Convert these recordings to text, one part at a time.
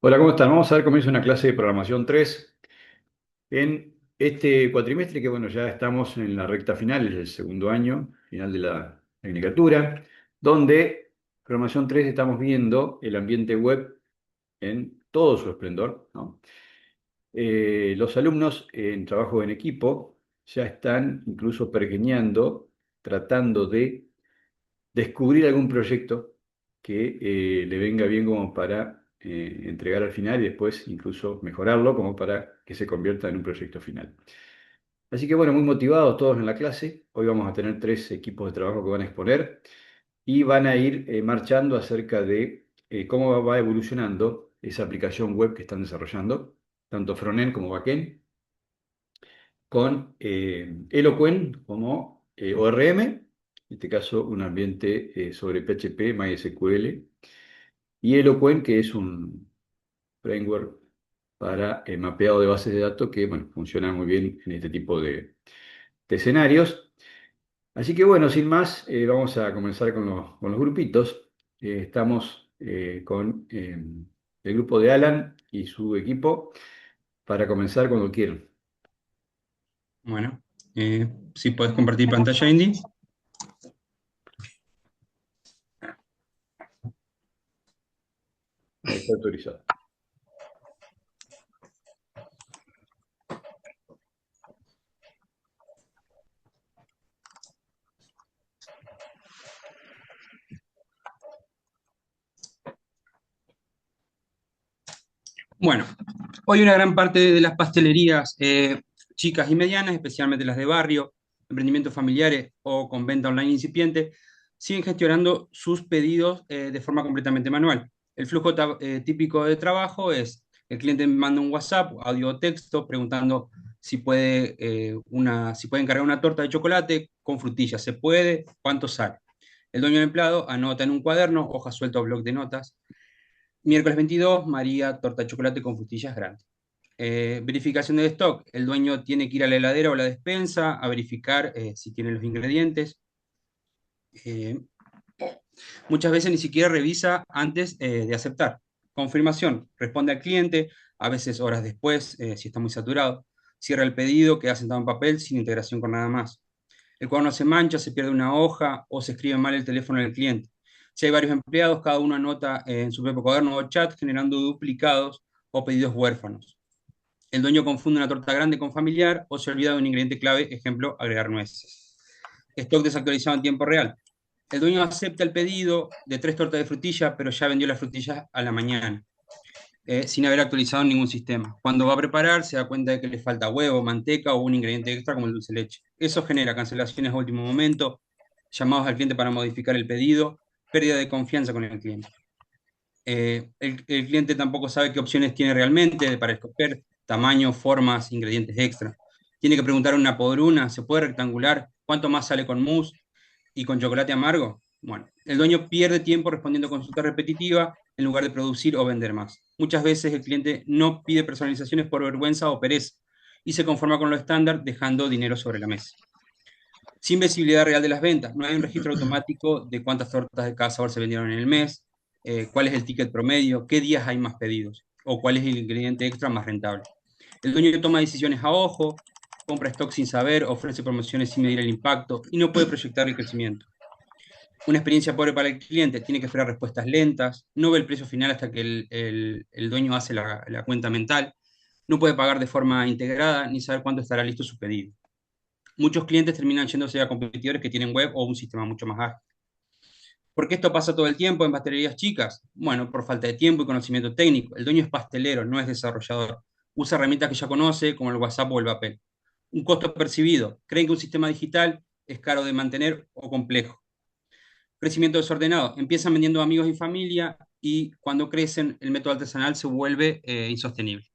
Hola, ¿cómo están? Vamos a ver cómo es una clase de programación 3 en este cuatrimestre, que bueno, ya estamos en la recta final, es el segundo año, final de la tecnicatura, donde programación 3 estamos viendo el ambiente web en todo su esplendor, ¿no? Los alumnos en trabajo en equipo ya están incluso pergeñando, tratando de descubrir algún proyecto que le venga bien como para entregar al final y después incluso mejorarlo como para que se convierta en un proyecto final. Así que bueno, muy motivados todos en la clase. Hoy vamos a tener tres equipos de trabajo que van a exponer y van a ir marchando acerca de cómo va evolucionando esa aplicación web que están desarrollando, tanto frontend como backend, con Eloquen como ORM, en este caso un ambiente sobre PHP, MySQL, y Eloquen, que es un framework para mapeado de bases de datos que bueno, funciona muy bien en este tipo de escenarios. Así que bueno, sin más, vamos a comenzar con los grupitos. Estamos con el grupo de Alan y su equipo para comenzar cuando quieran. Bueno, si puedes compartir pantalla, Indy. Ahí está autorizado. Bueno, hoy una gran parte de las pastelerías chicas y medianas, especialmente las de barrio, emprendimientos familiares o con venta online incipiente, siguen gestionando sus pedidos de forma completamente manual. El flujo típico de trabajo es: el cliente me manda un WhatsApp, audio o texto, preguntando si puede encargar una torta de chocolate con frutillas. ¿Se puede? ¿Cuánto sale? El dueño del empleado anota en un cuaderno, hoja suelta o bloc de notas: miércoles 22, María, torta de chocolate con frutillas grandes. Verificación de stock. El dueño tiene que ir a la heladera o la despensa a verificar si tiene los ingredientes. Eh, Muchas veces ni siquiera revisa antes de aceptar. Confirmación. Responde al cliente, a veces horas después, si está muy saturado. Cierra el pedido, queda sentado en papel sin integración con nada más. El cuaderno se mancha, se pierde una hoja o se escribe mal el teléfono del cliente. Si hay varios empleados, cada uno anota en su propio cuaderno o chat, generando duplicados o pedidos huérfanos. El dueño confunde una torta grande con familiar o se olvida de un ingrediente clave, ejemplo, agregar nueces. Stock desactualizado en tiempo real. El dueño acepta el pedido de 3 tortas de frutilla, pero ya vendió las frutillas a la mañana, sin haber actualizado ningún sistema. Cuando va a preparar, se da cuenta de que le falta huevo, manteca o un ingrediente extra como el dulce de leche. Eso genera cancelaciones a último momento, llamados al cliente para modificar el pedido, pérdida de confianza con el cliente. El cliente tampoco sabe qué opciones tiene realmente para escoger tamaño, formas, ingredientes extra. Tiene que preguntar una por una: ¿se puede rectangular? ¿Cuánto más sale con mousse y con chocolate amargo? Bueno, el dueño pierde tiempo respondiendo consulta repetitiva en lugar de producir o vender más. Muchas veces el cliente no pide personalizaciones por vergüenza o pereza y se conforma con lo estándar, dejando dinero sobre la mesa. Sin visibilidad real de las ventas, no hay un registro automático de cuántas tortas de cada sabor se vendieron en el mes, cuál es el ticket promedio, qué días hay más pedidos o cuál es el ingrediente extra más rentable. El dueño toma decisiones a ojo, compra stock sin saber, ofrece promociones sin medir el impacto y no puede proyectar el crecimiento. Una experiencia pobre para el cliente, tiene que esperar respuestas lentas, no ve el precio final hasta que el dueño hace la cuenta mental, no puede pagar de forma integrada ni saber cuándo estará listo su pedido. Muchos clientes terminan yéndose a competidores que tienen web o un sistema mucho más ágil. ¿Por qué esto pasa todo el tiempo en pastelerías chicas? Bueno, por falta de tiempo y conocimiento técnico. El dueño es pastelero, no es desarrollador. Usa herramientas que ya conoce, como el WhatsApp o el papel. Un costo percibido. Creen que un sistema digital es caro de mantener o complejo. Crecimiento desordenado. Empiezan vendiendo a amigos y familia y cuando crecen el método artesanal se vuelve insostenible.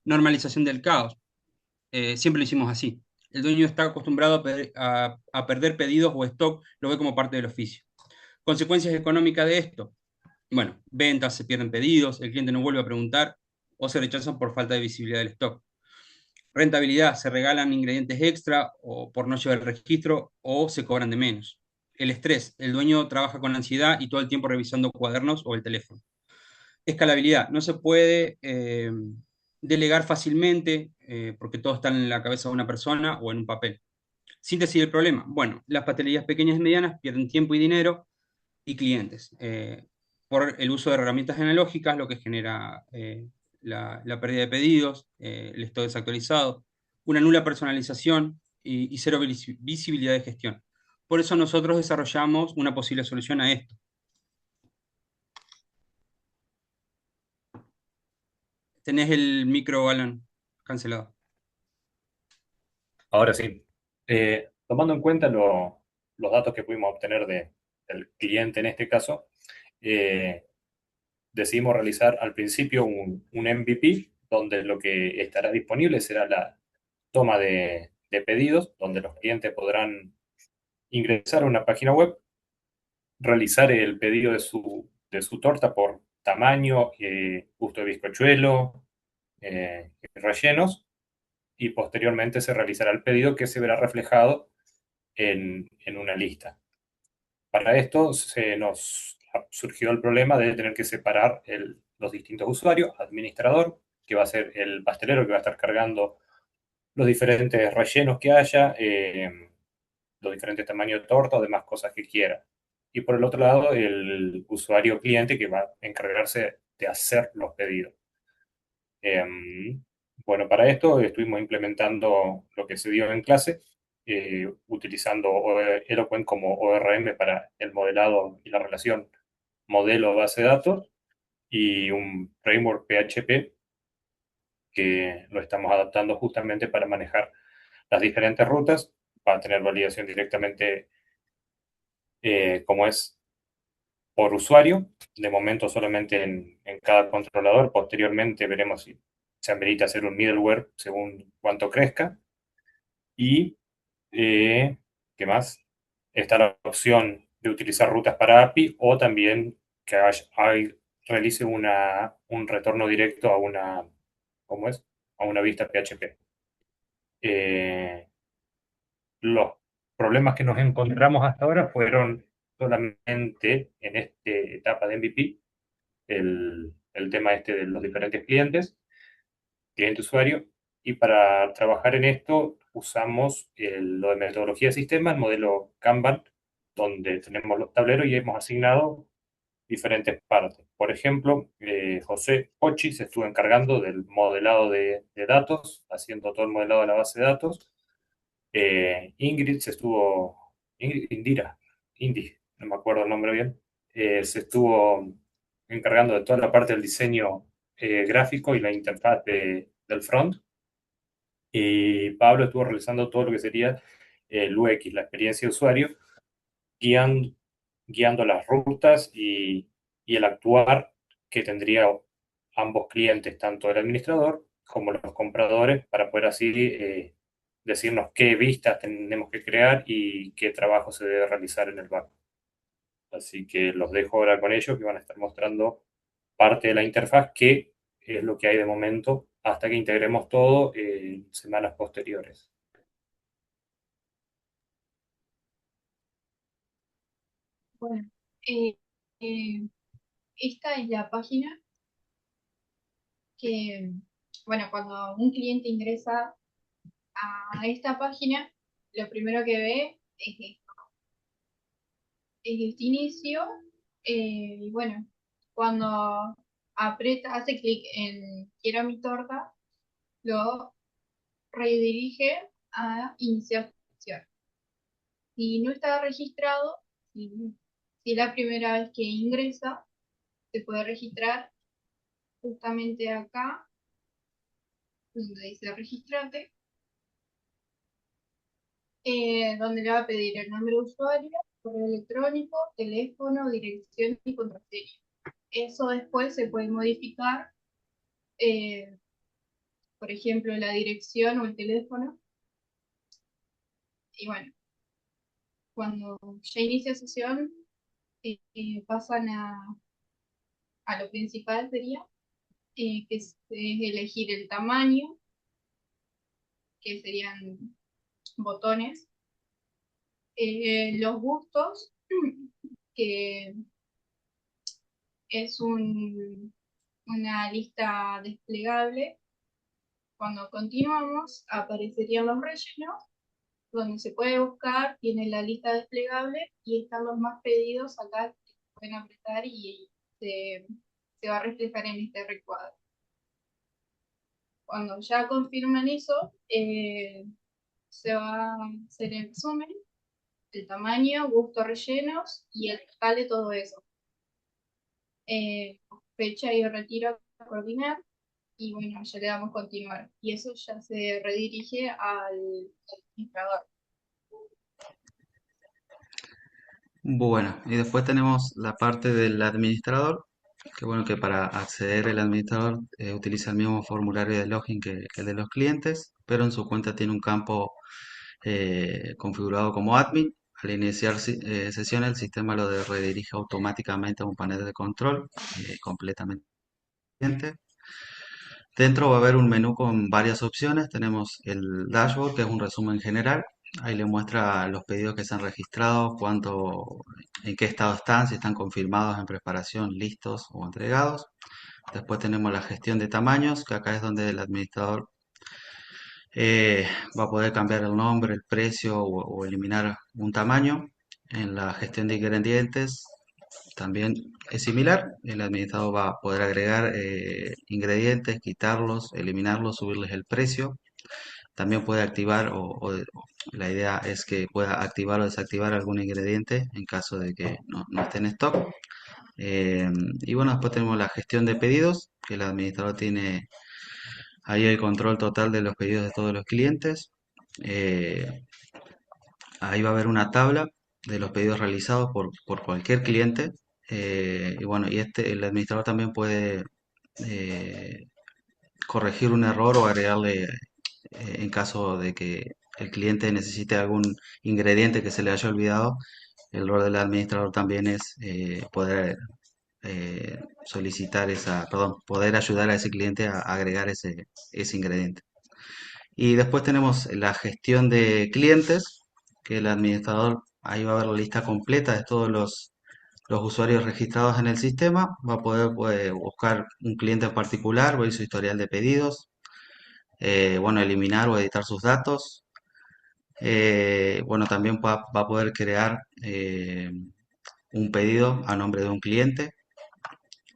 Normalización del caos. Siempre lo hicimos así. El dueño está acostumbrado a perder pedidos o stock, lo ve como parte del oficio. Consecuencias económicas de esto: bueno, ventas, se pierden pedidos, el cliente no vuelve a preguntar o se rechazan por falta de visibilidad del stock. Rentabilidad, se regalan ingredientes extra o por no llevar el registro o se cobran de menos. El estrés, el dueño trabaja con ansiedad y todo el tiempo revisando cuadernos o el teléfono. Escalabilidad. No se puede delegar fácilmente porque todo está en la cabeza de una persona o en un papel. Síntesis del problema. Bueno, las pastelerías pequeñas y medianas pierden tiempo y dinero y clientes por el uso de herramientas analógicas, lo que genera la pérdida de pedidos, el stock desactualizado, una nula personalización y cero visibilidad de gestión. Por eso nosotros desarrollamos una posible solución a esto. Tenés el micro, Alan, cancelado. Ahora sí, tomando en cuenta los datos que pudimos obtener del cliente en este caso, eh, decidimos realizar al principio un MVP, donde lo que estará disponible será la toma de pedidos, donde los clientes podrán ingresar a una página web, realizar el pedido de su torta por tamaño, gusto de bizcochuelo, rellenos, y posteriormente se realizará el pedido que se verá reflejado en una lista. Para esto se nos surgió el problema de tener que separar los distintos usuarios, administrador, que va a ser el pastelero que va a estar cargando los diferentes rellenos que haya, los diferentes tamaños de torta o demás cosas que quiera. Y por el otro lado, el usuario cliente que va a encargarse de hacer los pedidos. Bueno, para esto estuvimos implementando lo que se dio en clase, utilizando Eloquent como ORM para el modelado y la relación modelo-base de datos y un framework PHP que lo estamos adaptando justamente para manejar las diferentes rutas, para tener validación directamente como es por usuario, de momento solamente en cada controlador, posteriormente veremos si se amerita hacer un middleware según cuánto crezca. Y, ¿qué más? Está la opción de utilizar rutas para API o también que realice un retorno directo a ¿cómo es? A una vista PHP. Los problemas que nos encontramos hasta ahora fueron solamente en esta etapa de MVP, el tema este de los diferentes clientes, cliente-usuario, y para trabajar en esto usamos lo de metodología de sistema, el modelo Kanban, donde tenemos los tableros y hemos asignado diferentes partes. Por ejemplo, José Pochi se estuvo encargando del modelado de datos, haciendo todo el modelado de la base de datos. Ingrid se estuvo, Indira, Indy, no me acuerdo el nombre bien, se estuvo encargando de toda la parte del diseño gráfico y la interfaz del front. Y Pablo estuvo realizando todo lo que sería el UX, la experiencia de usuario, guiando, guiando las rutas y el actuar que tendría ambos clientes, tanto el administrador como los compradores, para poder así decirnos qué vistas tenemos que crear y qué trabajo se debe realizar en el back. Así que los dejo ahora con ellos que van a estar mostrando parte de la interfaz, que es lo que hay de momento, hasta que integremos todo en semanas posteriores. Bueno, eh, eh, esta es la página que, bueno, cuando un cliente ingresa a esta página, lo primero que ve es este inicio. Y bueno, cuando aprieta, hace clic en quiero mi torta, lo redirige a iniciar sesión. Si no está registrado, si es la primera vez que ingresa, se puede registrar justamente acá, donde dice registrate, donde le va a pedir el nombre de usuario, correo electrónico, teléfono, dirección y contraseña. Eso después se puede modificar, eh, por ejemplo, la dirección o el teléfono. Y bueno, cuando ya inicia sesión, pasan a lo principal sería, que es elegir el tamaño, que serían botones, los gustos, que es una lista desplegable. Cuando continuamos, aparecerían los rellenos, donde se puede buscar, tiene la lista desplegable y están los más pedidos acá que pueden apretar y se va a reflejar en este recuadro. Cuando ya confirman eso, se va a hacer el resumen, el tamaño, gusto, rellenos y el total de todo eso. Fecha y retiro a coordinar y bueno, ya le damos continuar. Y eso ya se redirige al administrador. Bueno, y después tenemos la parte del administrador, que bueno, que para acceder el administrador utiliza el mismo formulario de login que el de los clientes, pero en su cuenta tiene un campo configurado como admin. Al iniciar sesión, el sistema lo redirige automáticamente a un panel de control completamente independiente. Dentro va a haber un menú con varias opciones. Tenemos el dashboard, que es un resumen general. Ahí le muestra los pedidos que se han registrado, en qué estado están, si están confirmados en preparación, listos o entregados. Después tenemos la gestión de tamaños, que acá es donde el administrador va a poder cambiar el nombre, el precio o eliminar un tamaño. En la gestión de ingredientes también es similar. El administrador va a poder agregar ingredientes, quitarlos, eliminarlos, subirles el precio. También puede activar la idea es que pueda activar o desactivar algún ingrediente en caso de que no esté en stock. Y bueno, después tenemos la gestión de pedidos, que el administrador tiene ahí el control total de los pedidos de todos los clientes. Eh, Ahí va a haber una tabla de los pedidos realizados por cualquier cliente. Y bueno, el administrador también puede eh, corregir un error o agregarle en caso de que el cliente necesite algún ingrediente que se le haya olvidado. El rol del administrador también es poder poder ayudar a ese cliente a agregar ese ingrediente. Y después tenemos la gestión de clientes, que el administrador ahí va a ver la lista completa de todos los usuarios registrados en el sistema. Va a poder buscar un cliente en particular, ver su historial de pedidos, bueno, eliminar o editar sus datos. Bueno, también va a poder crear un pedido a nombre de un cliente.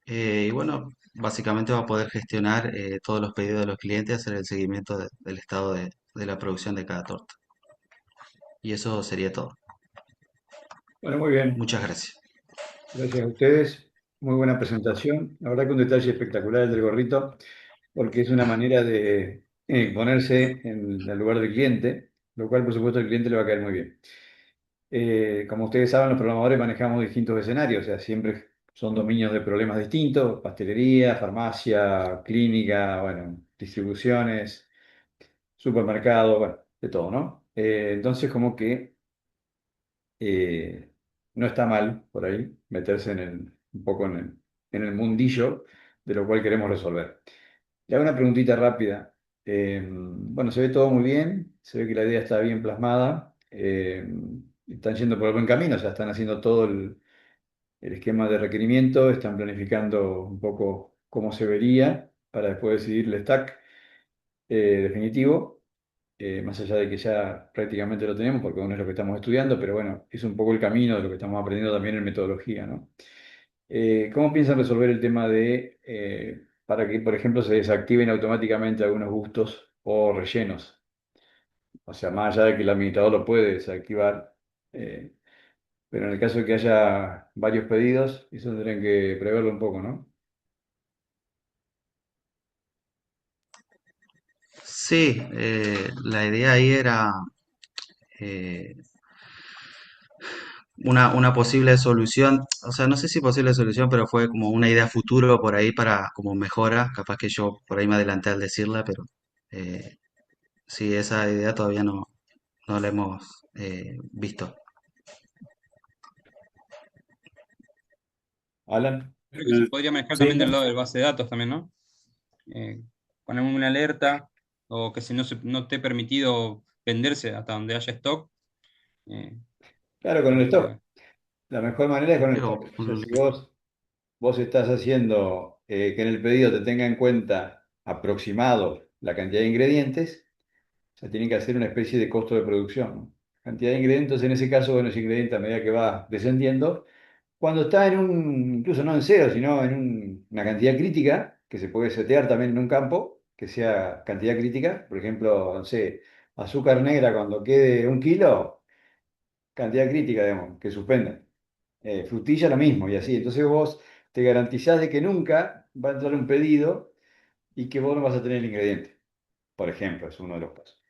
Y bueno, básicamente va a poder gestionar todos los pedidos de los clientes, hacer el seguimiento del estado de la producción de cada torta. Y eso sería todo. Bueno, muy bien. Muchas gracias. Gracias a ustedes. Muy buena presentación. La verdad que un detalle espectacular el del gorrito, porque es una manera de ponerse en el lugar del cliente, lo cual por supuesto al cliente le va a caer muy bien. Como ustedes saben, los programadores manejamos distintos escenarios, o sea, siempre son dominios de problemas distintos, pastelería, farmacia, clínica, bueno, distribuciones, supermercado, bueno, de todo, ¿no? Entonces como que eh, no está mal por ahí meterse un poco en el mundillo de lo cual queremos resolver. Le hago una preguntita rápida. Bueno, se ve todo muy bien, se ve que la idea está bien plasmada, están yendo por el buen camino, o sea, están haciendo todo el esquema de requerimiento, están planificando un poco cómo se vería para después decidir el stack definitivo, más allá de que ya prácticamente lo tenemos, porque no es lo que estamos estudiando, pero bueno, es un poco el camino de lo que estamos aprendiendo también en metodología, ¿no? ¿Cómo piensan resolver el tema para que, por ejemplo, se desactiven automáticamente algunos gustos o rellenos? O sea, más allá de que el administrador lo puede desactivar, eh, pero en el caso de que haya varios pedidos, eso tendrían que preverlo un poco, ¿no? Sí, la idea ahí era eh, una posible solución, o sea, no sé si posible solución, pero fue como una idea futuro por ahí para como mejora, capaz que yo por ahí me adelanté al decirla, pero eh, sí, esa idea todavía no la hemos visto. Alan. Creo que se podría manejar Sí, también del lado del base de datos también, ¿no? Poner una alerta o que si no esté permitido venderse hasta donde haya stock. eh, Claro, con el también stock. puede. La mejor manera es con el Pero, stock. O sea, si vos estás haciendo que en el pedido te tenga en cuenta aproximado la cantidad de ingredientes, o sea, tienen que hacer una especie de costo de producción, ¿no? Cantidad de ingredientes, en ese caso, bueno, ese ingrediente a medida que va descendiendo, cuando está en un, incluso no en cero, sino en una cantidad crítica, que se puede setear también en un campo, que sea cantidad crítica, por ejemplo, no sé, azúcar negra cuando quede 1 kilo, cantidad crítica, digamos, que suspenda. Frutilla lo mismo y así. Entonces vos te garantizás de que nunca va a entrar un pedido y que vos no vas a tener el ingrediente, por ejemplo, es uno de los casos.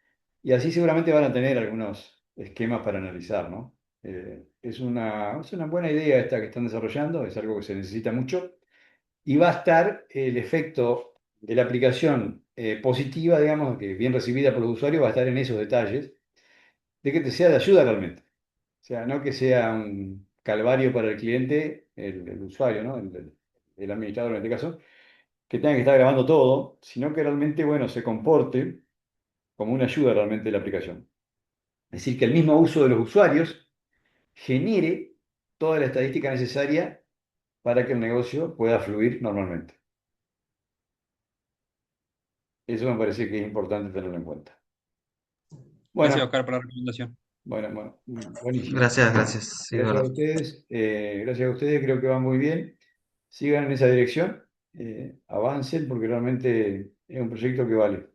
Y así seguramente van a tener algunos esquemas para analizar, ¿no? Es una buena idea esta que están desarrollando, es algo que se necesita mucho y va a estar el efecto de la aplicación positiva, digamos, que bien recibida por los usuarios, va a estar en esos detalles de que te sea de ayuda realmente. O sea, no que sea un calvario para el cliente, el usuario, ¿no? El administrador en este caso, que tenga que estar grabando todo, sino que realmente, bueno, se comporte como una ayuda realmente de la aplicación. Es decir, que el mismo uso de los usuarios genere toda la estadística necesaria para que el negocio pueda fluir normalmente. Eso me parece que es importante tenerlo en cuenta. Gracias, Bueno, Oscar, por la recomendación. bueno, buenísimo. Gracias, gracias. Sí, es Gracias a verdad. ustedes, creo que van muy bien. Sigan en esa dirección, avancen porque realmente es un proyecto que vale.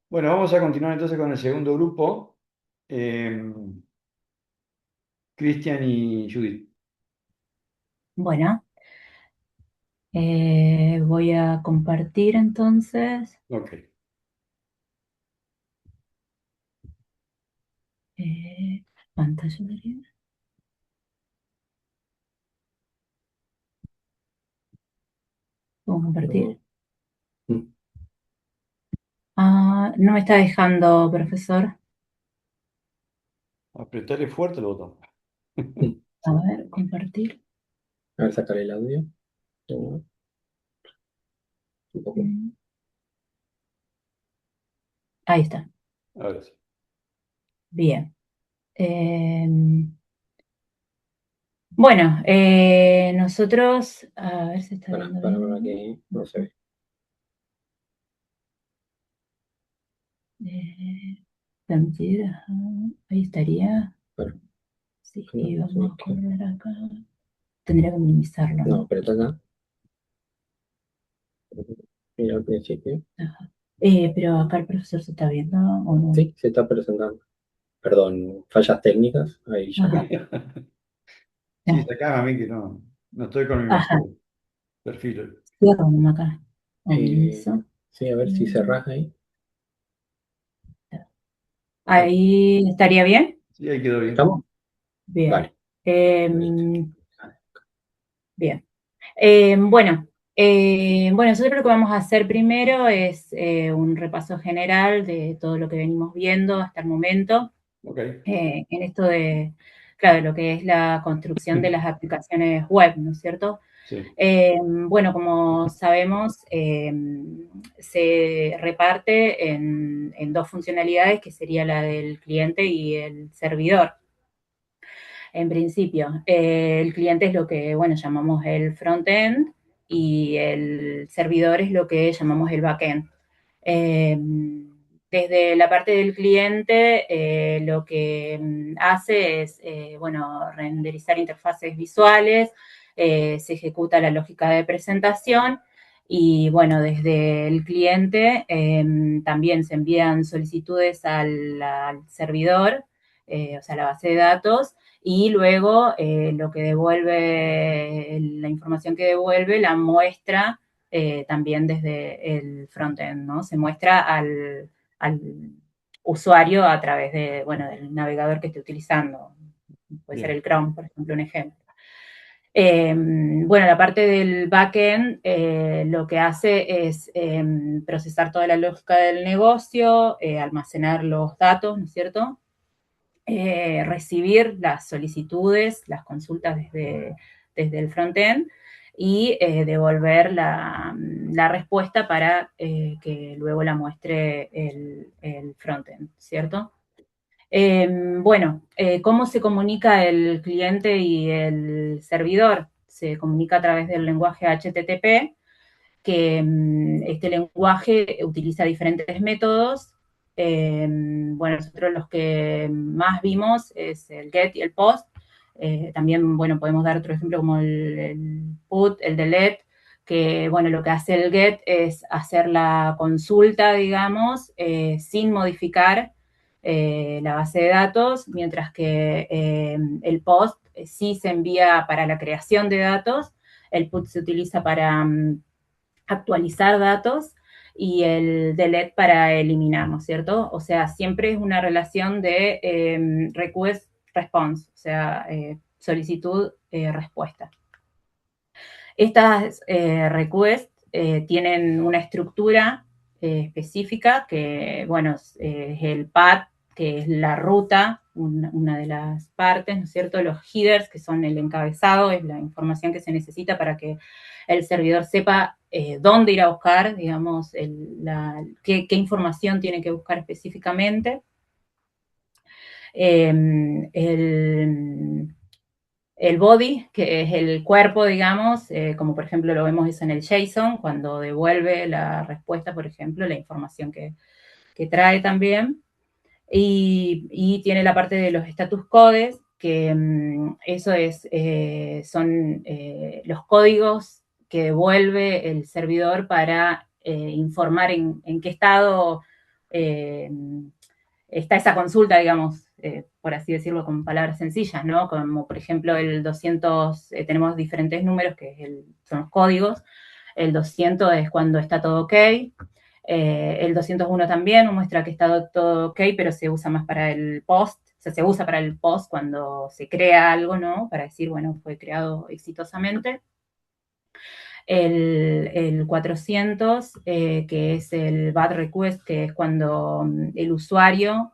Bueno, vamos a continuar entonces con el segundo grupo, eh, Cristian y Judith. Bueno, voy a compartir entonces. Ok. Pantalla. ¿Sería? ¿Puedo compartir? Mm. Ah, no me está dejando, profesor. Apretarle fuerte el botón. A ver, compartir. A ver, sacar el audio. Un poco. Ahí está. Ahora sí. Bien. Bueno, nosotros, a ver si está viendo Para bien. que no se ve. Permitir, ajá, ahí estaría. Bueno, Sí, no, y vamos sí, a poner acá. Tendría que minimizarlo, no, ¿no? pero acá. Mira al principio. Ajá. Pero acá el profesor se está viendo o no. Sí, se está presentando. Perdón, fallas técnicas. Ahí ya. Ajá. Sí, sacame a mí que no estoy con mi Ajá. mejor perfil. Cierro nomás acá. O Eh, minimizo. sí, a ver si cerrás ahí. Ahí estaría bien. Sí, ahí quedó bien. ¿Estamos? Bien. Vale. Bien. Bueno, nosotros lo que vamos a hacer primero es un repaso general de todo lo que venimos viendo hasta el momento, Ok. en esto de, claro, de lo que es la construcción de las aplicaciones web, ¿no es cierto? Sí. Bueno, como sabemos, se reparte en dos funcionalidades, que sería la del cliente y el servidor. En principio, el cliente es lo que, bueno, llamamos el front-end y el servidor es lo que llamamos el back-end. Desde la parte del cliente, lo que hace es, bueno, renderizar interfaces visuales, se ejecuta la lógica de presentación y, bueno, desde el cliente también se envían solicitudes al servidor, o sea, la base de datos, y luego lo que devuelve, la información que devuelve la muestra también desde el frontend, ¿no? Se muestra al usuario a través de, bueno, del navegador que esté utilizando. Puede ser Bien. el Chrome, por ejemplo, un ejemplo. Bueno, la parte del backend lo que hace es procesar toda la lógica del negocio, almacenar los datos, ¿no es cierto? Recibir las solicitudes, las consultas desde el frontend y devolver la respuesta para que luego la muestre el frontend, ¿cierto? Bueno, ¿cómo se comunica el cliente y el servidor? Se comunica a través del lenguaje HTTP que este lenguaje utiliza diferentes métodos. Bueno, nosotros los que más vimos es el get y el post. También, bueno, podemos dar otro ejemplo como el put, el delete, que, bueno, lo que hace el get es hacer la consulta, digamos, sin modificar la base de datos, mientras que el post sí se envía para la creación de datos, el put se utiliza para actualizar datos y el delete para eliminar, ¿no es cierto? O sea, siempre es una relación de request-response, o sea, solicitud-respuesta. Estas requests tienen una estructura específica que, bueno, es el path, que es la ruta, una de las partes, ¿no es cierto? Los headers, que son el encabezado, es la información que se necesita para que el servidor sepa dónde ir a buscar, digamos, qué información tiene que buscar específicamente. El body, que es el cuerpo, digamos, como por ejemplo lo vemos eso en el JSON, cuando devuelve la respuesta, por ejemplo, la información que trae también. Y tiene la parte de los status codes, que eso son los códigos que devuelve el servidor para informar en qué estado está esa consulta, digamos, por así decirlo con palabras sencillas, ¿no? Como por ejemplo el 200, tenemos diferentes números que son los códigos. El 200 es cuando está todo ok. El 201 también muestra que está todo ok, pero se usa más para el post. O sea, se usa para el post cuando se crea algo, ¿no? Para decir, bueno, fue creado exitosamente. El 400, que es el bad request, que es cuando el usuario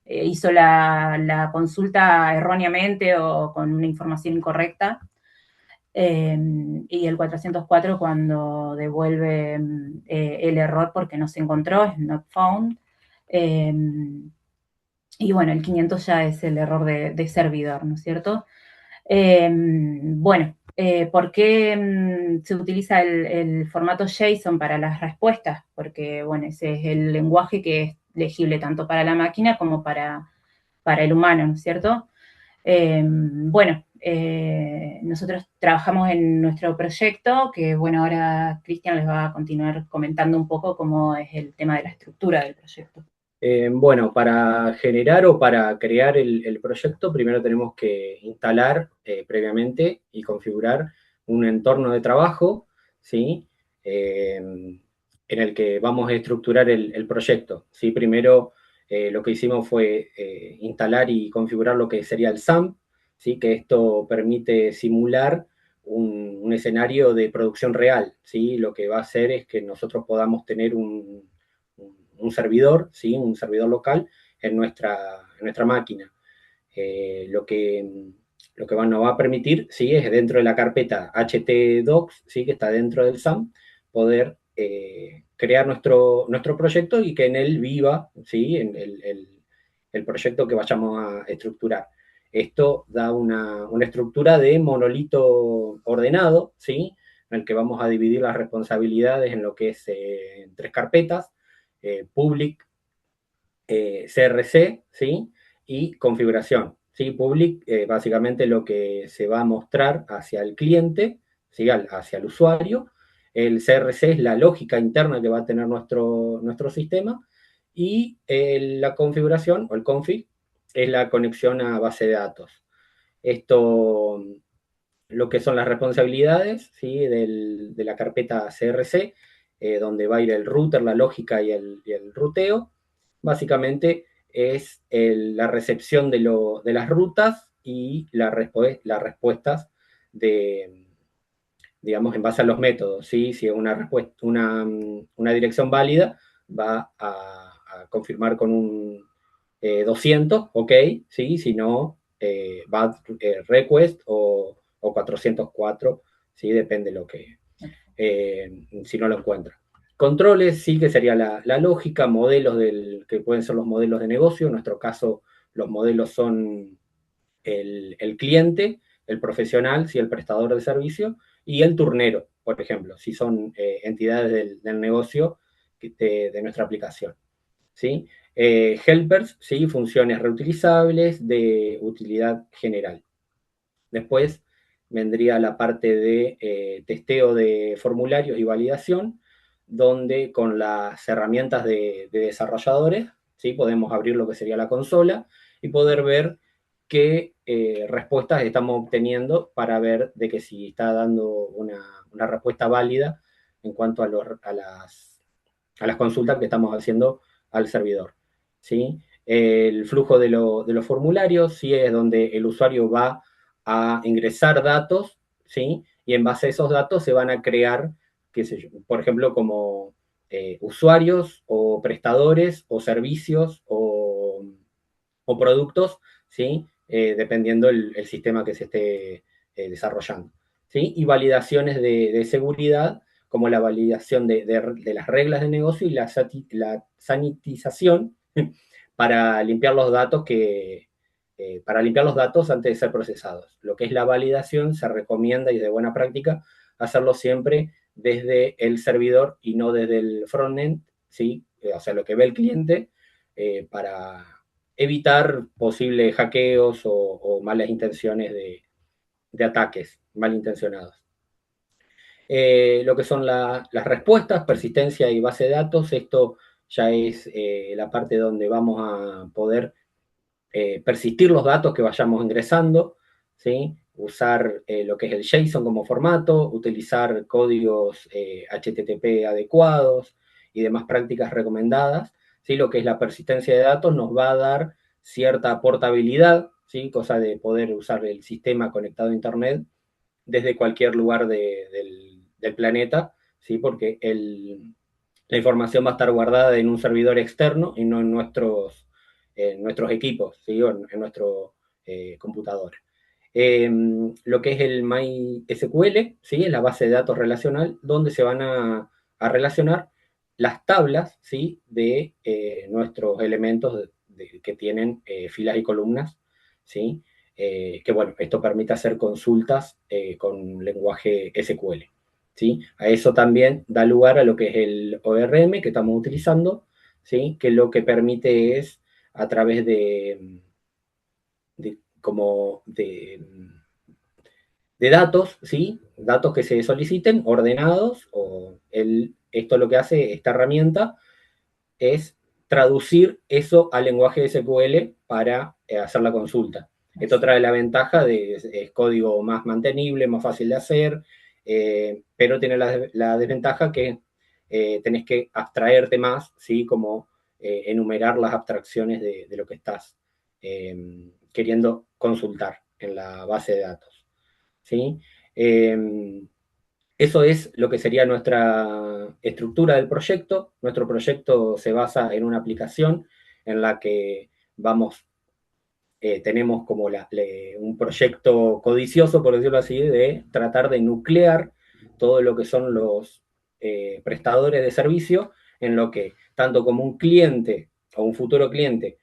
hizo la consulta erróneamente o con una información incorrecta. Y el 404 cuando devuelve el error porque no se encontró, es not found. Y bueno, el 500 ya es el error de servidor, ¿no es cierto? Bueno, ¿por qué se utiliza el formato JSON para las respuestas? Porque, bueno, ese es el lenguaje que es legible tanto para la máquina como para el humano, ¿no es cierto? Bueno, nosotros trabajamos en nuestro proyecto, que, bueno, ahora Cristian les va a continuar comentando un poco cómo es el tema de la estructura del proyecto. Bueno, para generar o para crear el proyecto, primero tenemos que instalar previamente y configurar un entorno de trabajo, ¿sí? En el que vamos a estructurar el proyecto, ¿sí? Primero lo que hicimos fue instalar y configurar lo que sería el SAMP, ¿sí? Que esto permite simular un escenario de producción real, ¿sí? Lo que va a hacer es que nosotros podamos tener un servidor, ¿sí? Un servidor local en nuestra máquina. Lo que nos va a permitir, ¿sí? Es dentro de la carpeta htdocs, ¿sí? Que está dentro del SAM, poder crear nuestro proyecto y que en él viva, ¿sí? En el proyecto que vayamos a estructurar. Esto da una estructura de monolito ordenado, ¿sí? En el que vamos a dividir las responsabilidades en lo que es en 3 carpetas, public, CRC, ¿sí? Y configuración, ¿sí? Public, básicamente lo que se va a mostrar hacia el cliente, ¿sí? Hacia el usuario. El CRC es la lógica interna que va a tener nuestro sistema. Y la configuración, o el config, es la conexión a base de datos. Esto, lo que son las responsabilidades, ¿sí? De la carpeta CRC, donde va a ir el router, la lógica y el ruteo. Básicamente es la recepción de las rutas y las respuestas digamos, en base a los métodos, ¿sí? Si es una dirección válida, va a confirmar con un 200, ok, ¿sí? Si no, va request o 404, ¿sí? Depende lo que, si no lo encuentra. Controles, sí, que sería la lógica, modelos que pueden ser los modelos de negocio. En nuestro caso, los modelos son el cliente, el profesional, sí, el prestador de servicio, y el turnero, por ejemplo, si son entidades del negocio de nuestra aplicación, ¿sí? Helpers, ¿sí? Funciones reutilizables de utilidad general. Después vendría la parte de testeo de formularios y validación, donde con las herramientas de desarrolladores, ¿sí? Podemos abrir lo que sería la consola y poder ver qué respuestas estamos obteniendo para ver de que si está dando una respuesta válida en cuanto a las consultas que estamos haciendo al servidor, ¿sí? El flujo de los formularios, sí, es donde el usuario va a ingresar datos, ¿sí? Y en base a esos datos se van a crear, qué sé yo, por ejemplo, como usuarios o prestadores o servicios o productos, ¿sí? Dependiendo el sistema que se esté desarrollando, ¿sí? Y validaciones de seguridad, como la validación de las reglas de negocio y la sanitización para limpiar los datos para limpiar los datos antes de ser procesados. Lo que es la validación se recomienda y es de buena práctica hacerlo siempre desde el servidor y no desde el frontend, ¿sí? O sea, lo que ve el cliente para evitar posibles hackeos o malas intenciones de ataques malintencionados. Lo que son las respuestas, persistencia y base de datos, esto ya es la parte donde vamos a poder persistir los datos que vayamos ingresando, ¿sí? Usar lo que es el JSON como formato, utilizar códigos HTTP adecuados y demás prácticas recomendadas, ¿sí? Lo que es la persistencia de datos nos va a dar cierta portabilidad, ¿sí? Cosa de poder usar el sistema conectado a Internet desde cualquier lugar del planeta, ¿sí? Porque la información va a estar guardada en un servidor externo y no en nuestros equipos, ¿sí? O en nuestro computador. Lo que es el MySQL, ¿sí? Es la base de datos relacional, donde se van a relacionar las tablas, ¿sí? De nuestros elementos que tienen filas y columnas, ¿sí? Que bueno, esto permite hacer consultas con lenguaje SQL, ¿sí? A eso también da lugar a lo que es el ORM que estamos utilizando, ¿sí? Que lo que permite es, a través de datos, ¿sí? Datos que se soliciten, ordenados, esto lo que hace esta herramienta es traducir eso al lenguaje SQL para hacer la consulta. Esto trae la ventaja es código más mantenible, más fácil de hacer, pero tiene la desventaja que tenés que abstraerte más, ¿sí? Como enumerar las abstracciones de lo que estás queriendo consultar en la base de datos, ¿sí? Eso es lo que sería nuestra estructura del proyecto. Nuestro proyecto se basa en una aplicación en la que tenemos como un proyecto codicioso, por decirlo así, de tratar de nuclear todo lo que son los prestadores de servicio, en lo que tanto como un cliente o un futuro cliente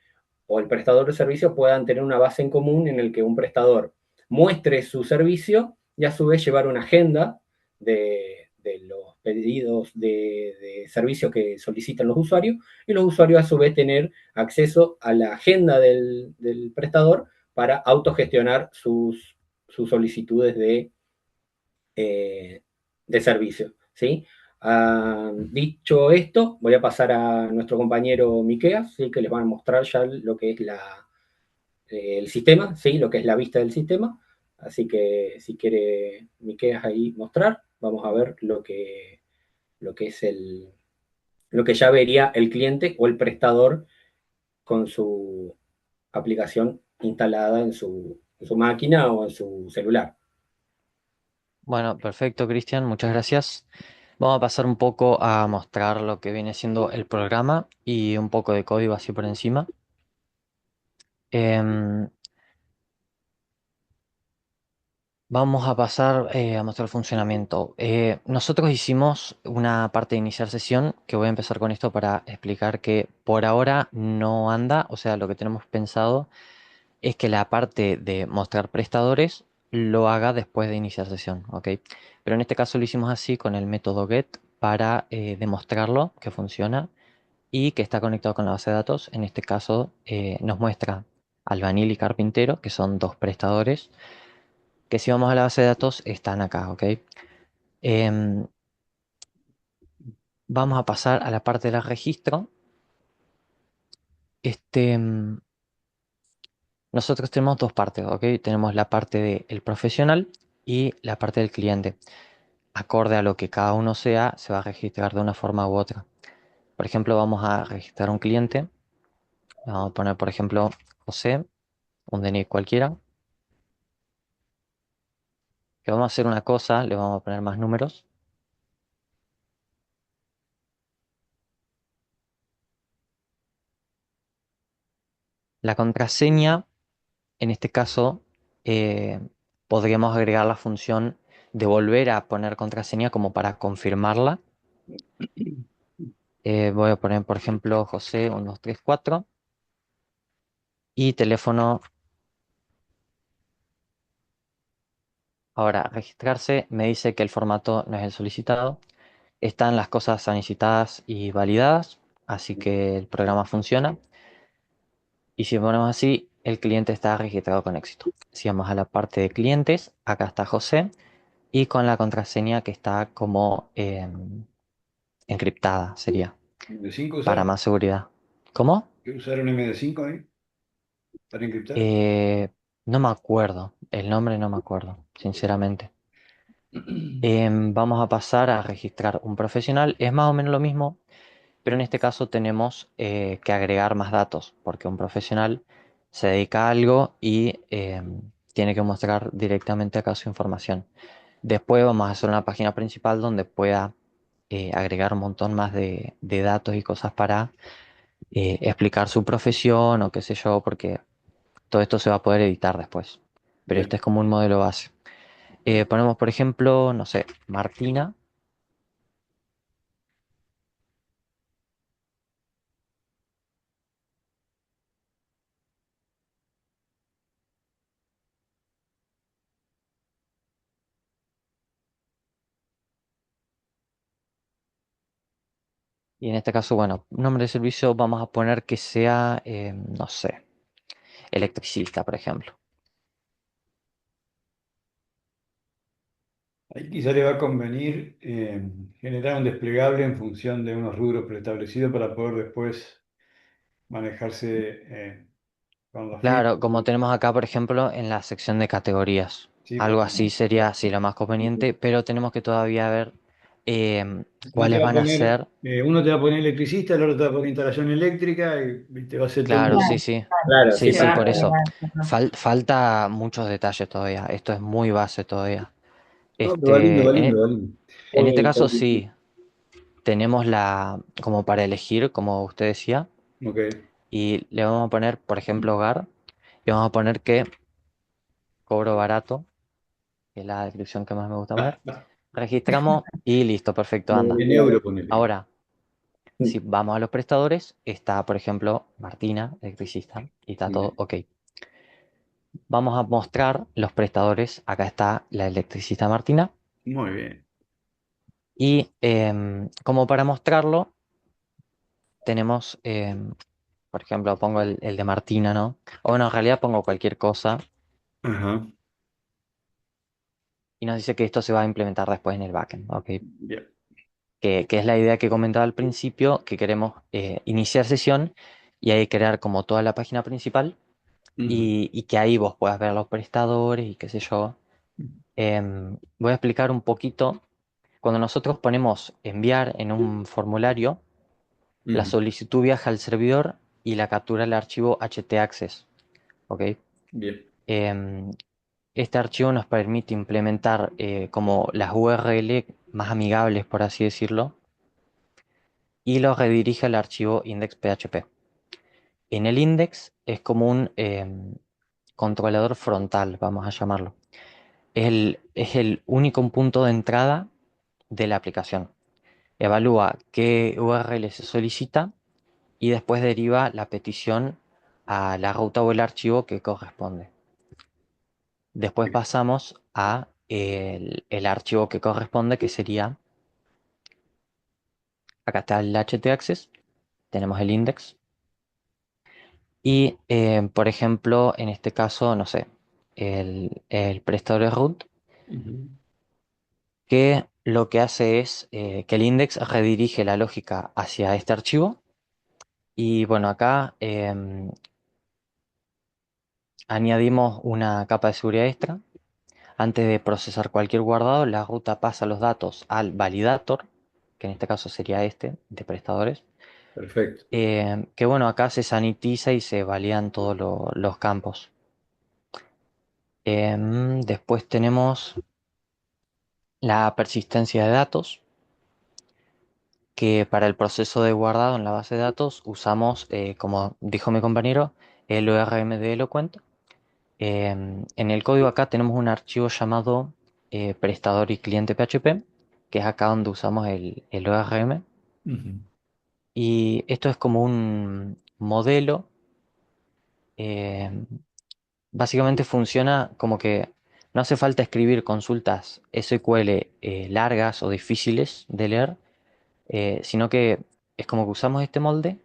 o el prestador de servicio puedan tener una base en común en el que un prestador muestre su servicio y a su vez llevar una agenda de los pedidos de servicios que solicitan los usuarios, y los usuarios a su vez tener acceso a la agenda del prestador para autogestionar sus solicitudes de servicio, ¿sí? Dicho esto, voy a pasar a nuestro compañero Miqueas, ¿sí? Que les van a mostrar ya lo que es el sistema, ¿sí? Lo que es la vista del sistema. Así que si quiere Miqueas ahí mostrar, vamos a ver lo que es lo que ya vería el cliente o el prestador con su aplicación instalada en su máquina o en su celular. Bueno, perfecto, Cristian, muchas gracias. Vamos a pasar un poco a mostrar lo que viene siendo el programa y un poco de código así por encima. Em, Vamos a pasar a mostrar el funcionamiento. Nosotros hicimos una parte de iniciar sesión, que voy a empezar con esto para explicar que por ahora no anda, o sea, lo que tenemos pensado es que la parte de mostrar prestadores lo haga después de iniciar sesión, ¿ok? Pero en este caso lo hicimos así con el método get para demostrarlo que funciona y que está conectado con la base de datos. En este caso nos muestra Albanil y Carpintero, que son dos prestadores, que si vamos a la base de datos están acá, ¿ok? Em, Vamos a pasar a la parte del registro. Nosotros tenemos dos partes, ¿ok? Tenemos la parte del profesional y la parte del cliente. Acorde a lo que cada uno sea, se va a registrar de una forma u otra. Por ejemplo, vamos a registrar un cliente. Vamos a poner, por ejemplo, José, un DNI cualquiera. Que vamos a hacer una cosa, le vamos a poner más números. La contraseña, en este caso, eh, podríamos agregar la función de volver a poner contraseña como para confirmarla. Voy a poner, por ejemplo, José 1234 y teléfono. Ahora, registrarse me dice que el formato no es el solicitado. Están las cosas solicitadas y validadas, así que el programa funciona. Y si ponemos así, el cliente está registrado con éxito. Si vamos a la parte de clientes, acá está José y con la contraseña que está como encriptada, sería, ¿MD5 para usar? más seguridad. ¿Cómo? ¿Quieres usar un MD5 ahí para encriptar? Eh, no me acuerdo, el nombre no me acuerdo, sinceramente. Vamos a pasar a registrar un profesional. Es más o menos lo mismo, pero en este caso tenemos que agregar más datos, porque un profesional se dedica a algo y tiene que mostrar directamente acá su información. Después vamos a hacer una página principal donde pueda agregar un montón más de datos y cosas para explicar su profesión o qué sé yo, porque todo esto se va a poder editar después. Pero este Bien. es como un modelo base. Ponemos, por ejemplo, no sé, Martina. Y en este caso, bueno, nombre de servicio vamos a poner que sea, no sé, electricista, por ejemplo. Ahí quizá le va a convenir generar un desplegable en función de unos rubros preestablecidos para poder después manejarse con los filtros. Claro, como tenemos acá, por ejemplo, en la sección de categorías. Sí, Algo porque así sería así lo más conveniente, pero tenemos que todavía ver uno te cuáles va a van a poner, ser. uno te va a poner electricista, el otro te va a poner instalación eléctrica y te va a hacer todo Claro, sí, un... sí. Claro, Sí, sí, Se sí, va sí. a por eso. agregar, ajá. Falta muchos detalles todavía. Esto es muy base todavía. No, pero va lindo, va En, lindo, va lindo. en este Eh, caso sí, tenemos como para elegir, como usted decía, Ok. y le vamos a poner, por ejemplo, hogar, y vamos a poner que cobro barato, que es la descripción que más me gusta poner. Registramos y listo, perfecto, anda. En euro, ponele. Ahora, si vamos a los prestadores, está, por ejemplo, Martina, electricista, y está todo Ok. ok. Vamos a mostrar los prestadores. Acá está la electricista Martina. Muy bien. Y como para mostrarlo, tenemos, por ejemplo, pongo el de Martina, ¿no? O bueno, en realidad pongo cualquier cosa Ajá. y nos dice que esto se va a implementar después en el backend, ¿ok? Bien. Que es la idea que comentaba al principio, que queremos iniciar sesión y ahí crear como toda la página principal Ujú. y que ahí vos puedas ver los prestadores y qué sé yo. Voy a explicar un poquito. Cuando nosotros ponemos enviar en un formulario, la Ujú. solicitud viaja al servidor y la captura el archivo htaccess, ¿ok? Bien. Em, este archivo nos permite implementar como las URL más amigables, por así decirlo, y lo redirige al archivo index.php. En el index es como un controlador frontal, vamos a llamarlo. Es el único punto de entrada de la aplicación. Evalúa qué URL se solicita y después deriva la petición a la ruta o el archivo que corresponde. Después pasamos a el archivo que corresponde, que sería, acá está el htaccess, tenemos el index. Y, por ejemplo, en este caso, no sé, el prestador de root, Ujú. que lo que hace es que el index redirige la lógica hacia este archivo. Y bueno, acá añadimos una capa de seguridad extra. Antes de procesar cualquier guardado, la ruta pasa los datos al validator, que en este caso sería este, de prestadores. Perfecto. Que bueno, acá se sanitiza y se validan todos los campos. Después tenemos la persistencia de datos, que para el proceso de guardado en la base de datos usamos, como dijo mi compañero, el ORM de Eloquent. En el código acá tenemos un archivo llamado prestador y cliente PHP, que es acá donde usamos el ORM. Ujú. Y esto es como un modelo. em, Básicamente funciona como que no hace falta escribir consultas SQL largas o difíciles de leer, sino que es como que usamos este molde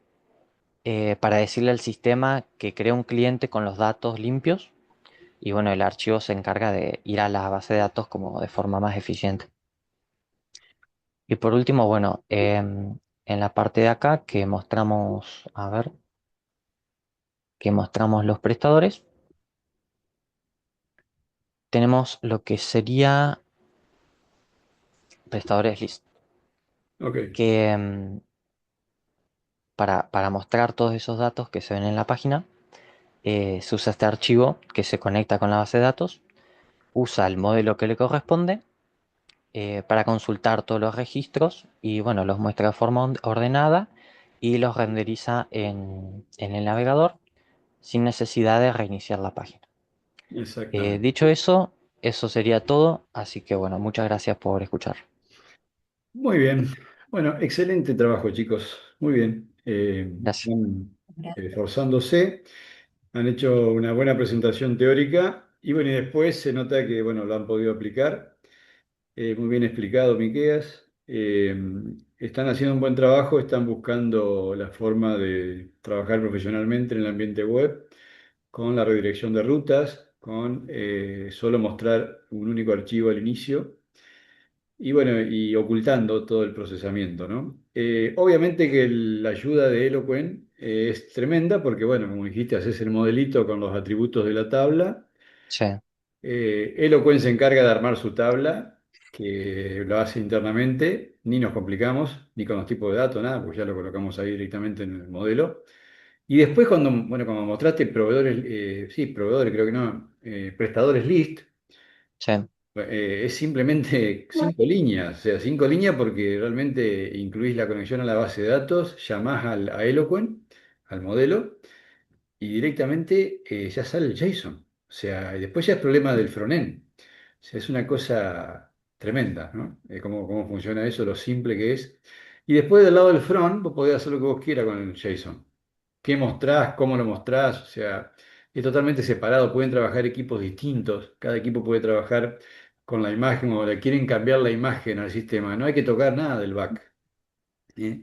para decirle al sistema que crea un cliente con los datos limpios y bueno, el archivo se encarga de ir a la base de datos como de forma más eficiente. Y por último, bueno, en la parte de acá que mostramos, a ver, que mostramos los prestadores, tenemos lo que sería prestadores list, Ok. que para mostrar todos esos datos que se ven en la página, se usa este archivo que se conecta con la base de datos, usa el modelo que le corresponde para consultar todos los registros y bueno, los muestra de forma ordenada y los renderiza en el navegador sin necesidad de reiniciar la página. Exactamente. Dicho eso, eso sería todo, así que bueno, muchas gracias por escuchar. Muy bien. Bueno, excelente trabajo, chicos. Muy bien. Gracias. Están Gracias. esforzándose. Han hecho una buena presentación teórica y bueno, y después se nota que bueno, lo han podido aplicar. Muy bien explicado, Miqueas. Están haciendo un buen trabajo, están buscando la forma de trabajar profesionalmente en el ambiente web con la redirección de rutas, con solo mostrar un único archivo al inicio y bueno, y ocultando todo el procesamiento, ¿no? Obviamente que la ayuda de Eloquent es tremenda porque, bueno, como dijiste, haces el modelito con los atributos de la tabla. Sí, Eloquent se encarga de armar su tabla, que lo hace internamente, ni nos complicamos, ni con los tipos de datos, nada, pues ya lo colocamos ahí directamente en el modelo. Y después cuando, bueno, como mostraste proveedores, sí, proveedores creo que no, prestadores list, sí, es simplemente 5 líneas, o sea, 5 líneas porque realmente incluís la conexión a la base de datos, llamás a Eloquent, al modelo, y directamente ya sale el JSON. O sea, y después ya es problema del frontend. O sea, es una cosa tremenda, ¿no? Cómo funciona eso, lo simple que es. Y después del lado del front, vos podés hacer lo que vos quieras con el JSON. ¿Qué mostrás? ¿Cómo lo mostrás? O sea, es totalmente separado. Pueden trabajar equipos distintos. Cada equipo puede trabajar con la imagen o le quieren cambiar la imagen al sistema. No hay que tocar nada del back.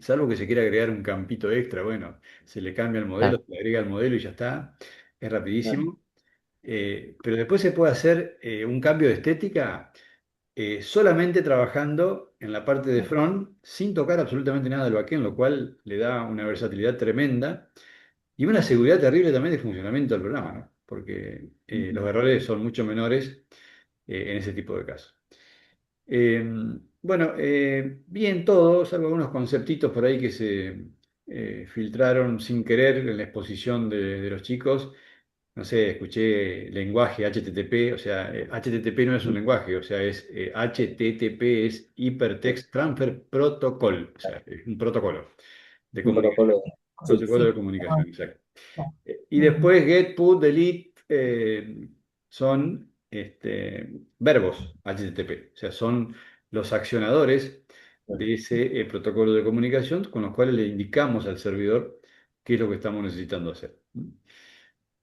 Salvo que se quiera agregar un campito extra, bueno, se le cambia el modelo, claro, se le agrega el modelo y ya está, es Claro. rapidísimo. Pero después se puede hacer un cambio de estética solamente trabajando en la parte de front sin tocar absolutamente nada del backend, lo cual le da una versatilidad tremenda y una seguridad terrible también de funcionamiento del programa, ¿no? Porque los errores son mucho menores en ese tipo de casos. Eh, bueno, bien todo, salvo algunos conceptitos por ahí que se filtraron sin querer en la exposición de los chicos. No sé, escuché lenguaje HTTP, o sea, HTTP no es un lenguaje, o sea, es HTTP es Hypertext Transfer Protocol, o sea, es un protocolo de Un comunicación. protocolo. Sí, Sí. Protocolo de sí. comunicación, exacto. Claro. Y Ujú. después get, put, delete son verbos HTTP, o sea, son los accionadores de ese protocolo de comunicación con los cuales le indicamos al servidor qué es lo que estamos necesitando hacer.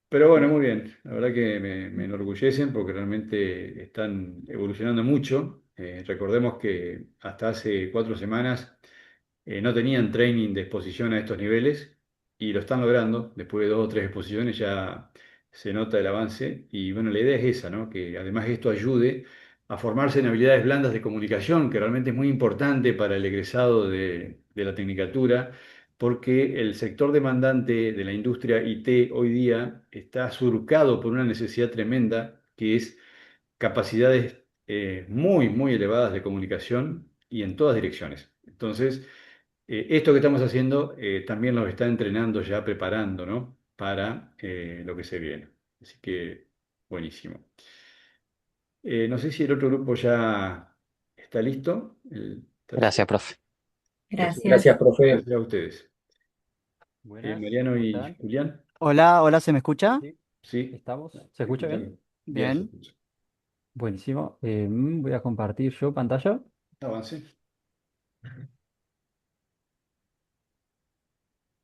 Pero bueno, muy bien. La verdad que me enorgullecen porque realmente están evolucionando mucho. Recordemos que hasta hace 4 semanas no tenían training de exposición a estos niveles y lo están logrando. Después de 2 o 3 exposiciones ya se nota el avance. Y bueno, la idea es esa, ¿no? Que además esto ayude a formarse en habilidades blandas de comunicación, que realmente es muy importante para el egresado de la tecnicatura porque el sector demandante de la industria IT hoy día está surcado por una necesidad tremenda que es capacidades muy, muy elevadas de comunicación y en todas direcciones. Entonces, esto que estamos haciendo también nos está entrenando ya, preparando, ¿no? Para lo que se viene. Así que, buenísimo. No sé si el otro grupo ya está listo. El Gracias, tercero. profe. Gracias. Gracias, profe. Gracias a ustedes. Buenas, Mariano ¿cómo y están? Julián. Hola, hola, ¿se me escucha? Sí, sí, ¿Estamos? ¿Se escucha bien? escuchando. Bien, se Bien, escucha. buenísimo. Voy a compartir yo pantalla. Avance.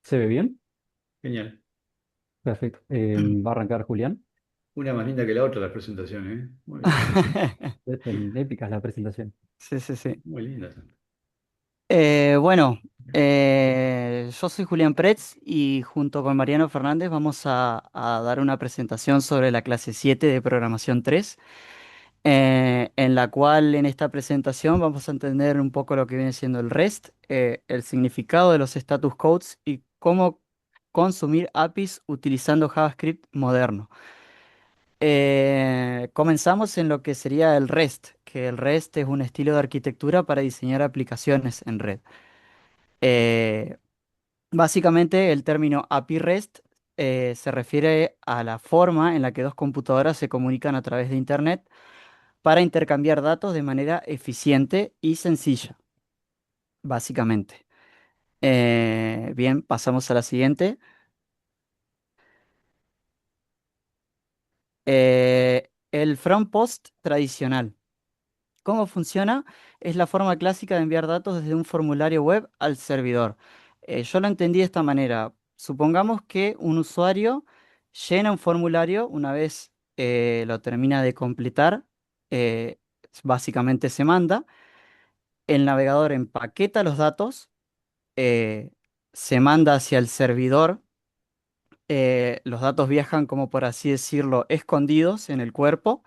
¿Se ve bien? Genial. Perfecto. Va a arrancar Julián. Una más linda que la otra las presentaciones, ¿eh? Muy bien. Son épicas la presentación. Sí, sí, sí. Muy linda. Bueno, yo soy Julián Pretz y junto con Mariano Fernández vamos a dar una presentación sobre la clase 7 de Programación 3, en la cual en esta presentación vamos a entender un poco lo que viene siendo el REST, el significado de los status codes y cómo consumir APIs utilizando JavaScript moderno. Comenzamos en lo que sería el REST, que el REST es un estilo de arquitectura para diseñar aplicaciones en red. Eh, Básicamente, el término API REST se refiere a la forma en la que dos computadoras se comunican a través de Internet para intercambiar datos de manera eficiente y sencilla, básicamente. Bien, pasamos a la siguiente. El front post tradicional. ¿Cómo funciona? Es la forma clásica de enviar datos desde un formulario web al servidor. Yo lo entendí de esta manera. Supongamos que un usuario llena un formulario, una vez lo termina de completar, eh, básicamente se manda, el navegador empaqueta los datos, eh, se manda hacia el servidor, los datos viajan como por así decirlo escondidos en el cuerpo,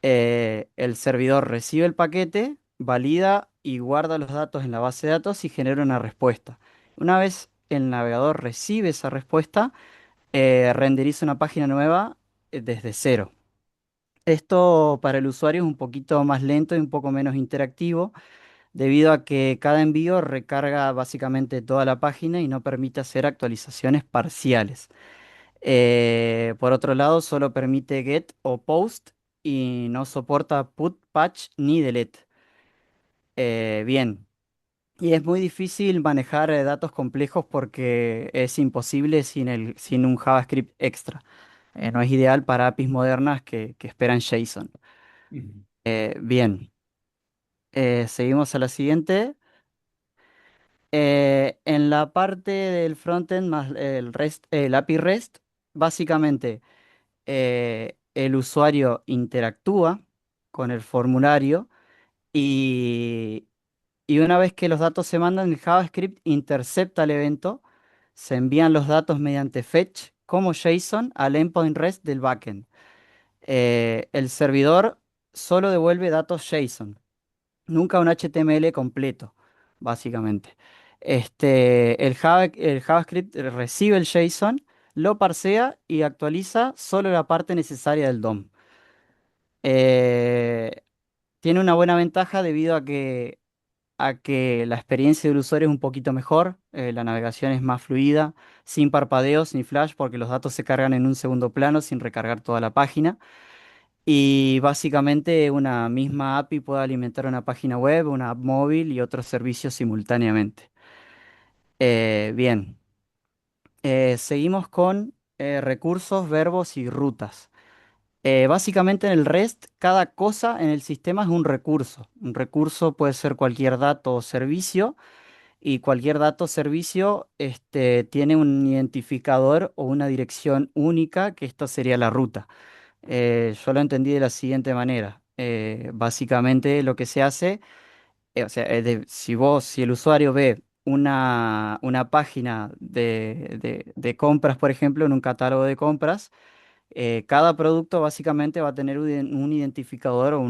el servidor recibe el paquete, valida y guarda los datos en la base de datos y genera una respuesta. Una vez el navegador recibe esa respuesta, renderiza una página nueva desde cero. Esto para el usuario es un poquito más lento y un poco menos interactivo, debido a que cada envío recarga básicamente toda la página y no permite hacer actualizaciones parciales. Por otro lado, solo permite get o post y no soporta put, patch ni delete. Bien, y es muy difícil manejar datos complejos porque es imposible sin un JavaScript extra. No es ideal para APIs modernas que esperan JSON. Ujú. Bien, seguimos a la siguiente. En la parte del frontend más el API REST, básicamente el usuario interactúa con el formulario y, y una vez que los datos se mandan, el JavaScript intercepta el evento, se envían los datos mediante fetch como JSON al endpoint REST del backend. El servidor solo devuelve datos JSON, nunca un HTML completo, básicamente. El JavaScript recibe el JSON, lo parsea y actualiza solo la parte necesaria del DOM. Eh, Tiene una buena ventaja debido a que la experiencia del usuario es un poquito mejor, la navegación es más fluida, sin parpadeos ni flash, porque los datos se cargan en un segundo plano sin recargar toda la página. Y básicamente una misma API puede alimentar una página web, una app móvil y otros servicios simultáneamente. Bien, seguimos con recursos, verbos y rutas. Básicamente en el REST, cada cosa en el sistema es un recurso. Un recurso puede ser cualquier dato o servicio y cualquier dato servicio tiene un identificador o una dirección única, que esto sería la ruta. Yo lo entendí de la siguiente manera. Básicamente lo que se hace, o sea, si el usuario ve una página de compras, por ejemplo, en un catálogo de compras, cada producto básicamente va a tener un identificador o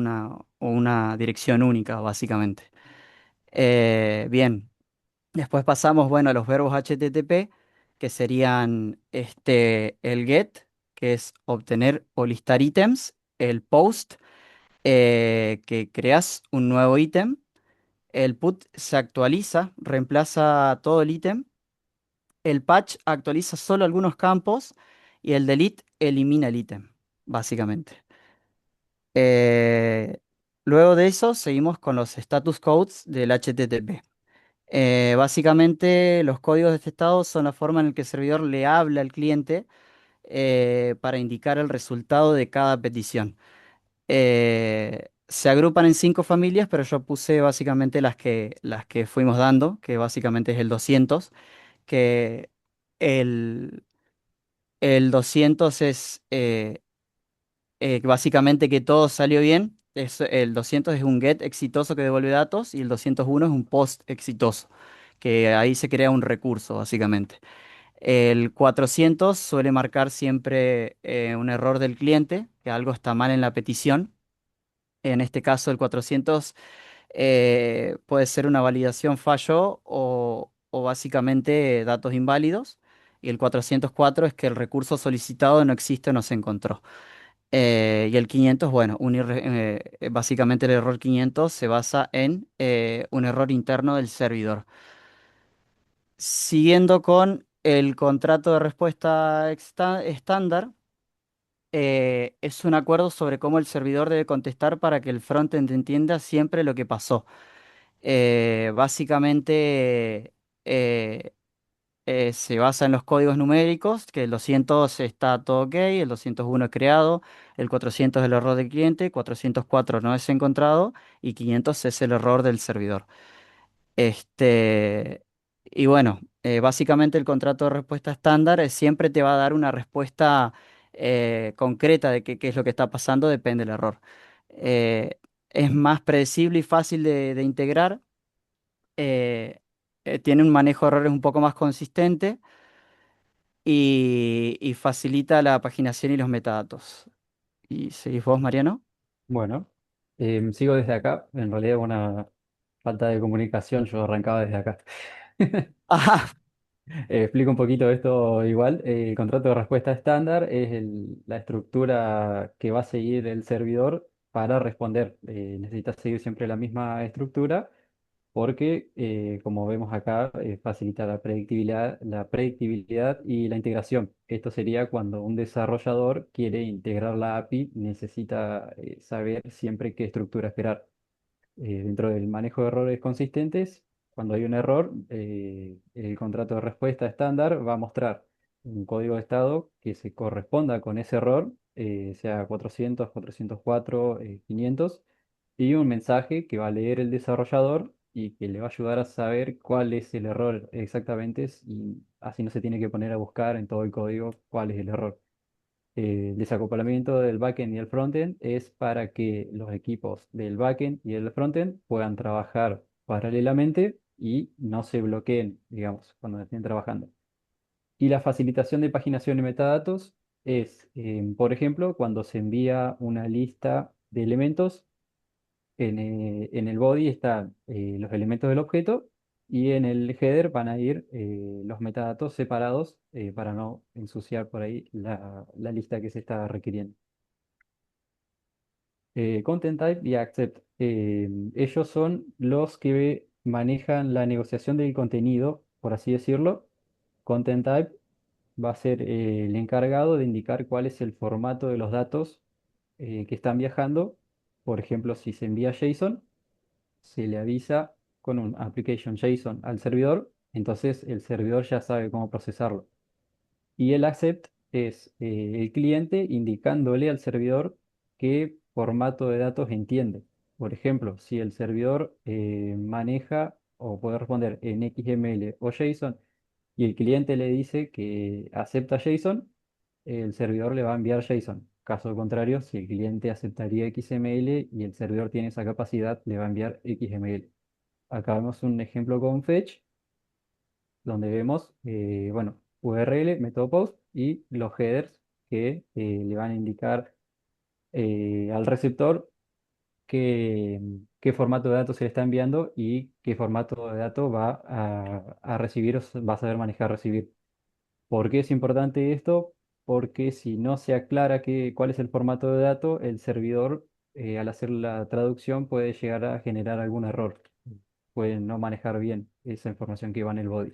una dirección única, básicamente. Bien, después pasamos, bueno, a los verbos HTTP, que serían el get, que es obtener o listar ítems, el post, que creas un nuevo ítem, el put se actualiza, reemplaza todo el ítem, el patch actualiza solo algunos campos y el delete elimina el ítem, básicamente. Eh, Luego de eso seguimos con los status codes del HTTP. Básicamente los códigos de este estado son la forma en la que el servidor le habla al cliente para indicar el resultado de cada petición. Se agrupan en 5 familias, pero yo puse básicamente las que fuimos dando, que básicamente es el 200, que el, el 200 es básicamente que todo salió bien. El 200 es un get exitoso que devuelve datos y el 201 es un post exitoso, que ahí se crea un recurso, básicamente. El 400 suele marcar siempre un error del cliente, que algo está mal en la petición. En este caso, el 400 puede ser una validación fallo o básicamente datos inválidos. Y el 404 es que el recurso solicitado no existe o no se encontró. Y el 500, bueno, básicamente el error 500 se basa en un error interno del servidor. Siguiendo con el contrato de respuesta estándar, es un acuerdo sobre cómo el servidor debe contestar para que el frontend entienda siempre lo que pasó. Básicamente eh, se basa en los códigos numéricos, que el 200 está todo ok, el 201 es creado, el 400 es el error del cliente, 404 no es encontrado y 500 es el error del servidor. Este, y bueno, básicamente el contrato de respuesta estándar siempre te va a dar una respuesta concreta de qué es lo que está pasando, depende del error. Eh, es más predecible y fácil de integrar, eh, tiene un manejo de errores un poco más consistente y facilita la paginación y los metadatos. ¿Y seguís vos, Mariano? Bueno, sigo desde acá. En realidad, una falta de comunicación, yo arrancaba desde acá. Ah, Explico un poquito esto igual. El contrato de respuesta estándar es la estructura que va a seguir el servidor para responder. Necesita seguir siempre la misma estructura porque, como vemos acá, facilita la predictibilidad y la integración. Esto sería cuando un desarrollador quiere integrar la API, necesita saber siempre qué estructura esperar. Dentro del manejo de errores consistentes, cuando hay un error, el contrato de respuesta estándar va a mostrar un código de estado que se corresponda con ese error, sea 400, 404, 500, y un mensaje que va a leer el desarrollador y que le va a ayudar a saber cuál es el error exactamente, y así no se tiene que poner a buscar en todo el código cuál es el error. El desacoplamiento del backend y el frontend es para que los equipos del backend y el frontend puedan trabajar paralelamente y no se bloqueen, digamos, cuando estén trabajando. Y la facilitación de paginación y metadatos es, por ejemplo, cuando se envía una lista de elementos, en el body están los elementos del objeto y en el header van a ir los metadatos separados para no ensuciar por ahí la lista que se está requiriendo. Content Type y Accept. Ellos son los que manejan la negociación del contenido, por así decirlo. Content Type va a ser el encargado de indicar cuál es el formato de los datos que están viajando. Por ejemplo, si se envía JSON, se le avisa con un application JSON al servidor, entonces el servidor ya sabe cómo procesarlo. Y el accept es el cliente indicándole al servidor qué formato de datos entiende. Por ejemplo, si el servidor maneja o puede responder en XML o JSON y el cliente le dice que acepta JSON, el servidor le va a enviar JSON. Caso contrario, si el cliente aceptaría XML y el servidor tiene esa capacidad, le va a enviar XML. Acá vemos un ejemplo con Fetch, donde vemos, bueno, URL, método post y los headers que le van a indicar al receptor qué formato de datos se le está enviando y qué formato de datos va a recibir o va a saber manejar recibir. ¿Por qué es importante esto? Porque si no se aclara cuál es el formato de datos, el servidor al hacer la traducción puede llegar a generar algún error. Puede no manejar bien esa información que va en el body.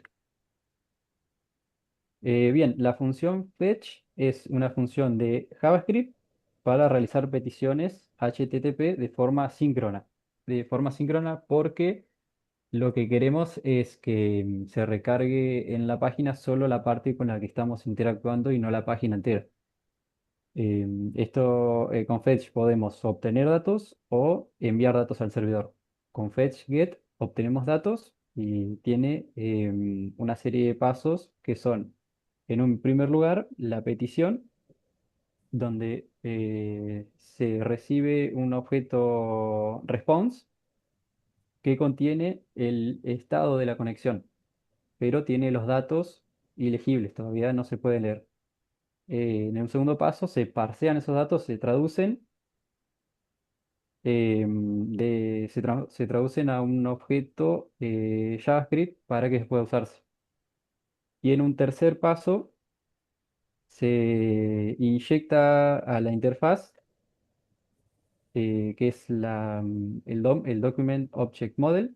Bien, la función fetch es una función de JavaScript para realizar peticiones HTTP de forma síncrona. De forma síncrona porque lo que queremos es que se recargue en la página solo la parte con la que estamos interactuando y no la página entera. Con Fetch podemos obtener datos o enviar datos al servidor. Con Fetch Get obtenemos datos y tiene una serie de pasos que son, en un primer lugar, la petición, donde se recibe un objeto response que contiene el estado de la conexión, pero tiene los datos ilegibles, todavía no se puede leer. En un segundo paso se parsean esos datos, se traducen, se traducen a un objeto JavaScript para que pueda usarse. Y en un tercer paso se inyecta a la interfaz, que es el Document Object Model,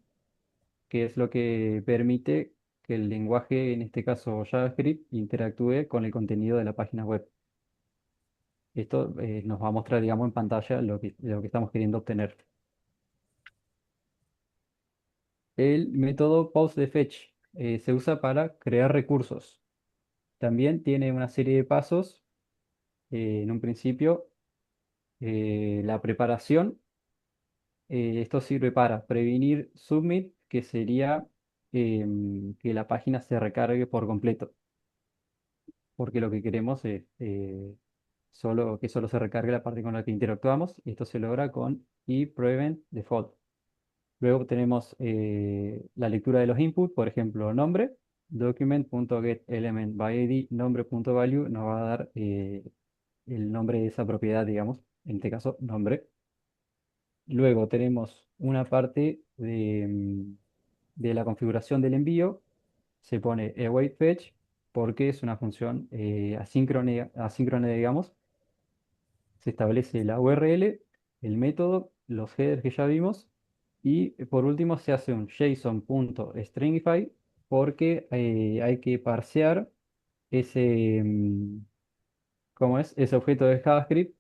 que es lo que permite que el lenguaje, en este caso JavaScript, interactúe con el contenido de la página web. Esto nos va a mostrar, digamos, en pantalla lo que estamos queriendo obtener. El método PostDeFetch se usa para crear recursos. También tiene una serie de pasos. En un principio, la preparación. Esto sirve para prevenir submit, que sería que la página se recargue por completo, porque lo que queremos es que solo se recargue la parte con la que interactuamos, y esto se logra con prevent default. Luego tenemos la lectura de los inputs, por ejemplo, nombre, document.getElementById, nombre.value, nos va a dar el nombre de esa propiedad, digamos, en este caso, nombre. Luego tenemos una parte de la configuración del envío, se pone await fetch porque es una función asíncrona, digamos. Se establece la URL, el método, los headers que ya vimos, y por último se hace un JSON.stringify porque hay que parsear ese, ¿cómo es? Ese objeto de JavaScript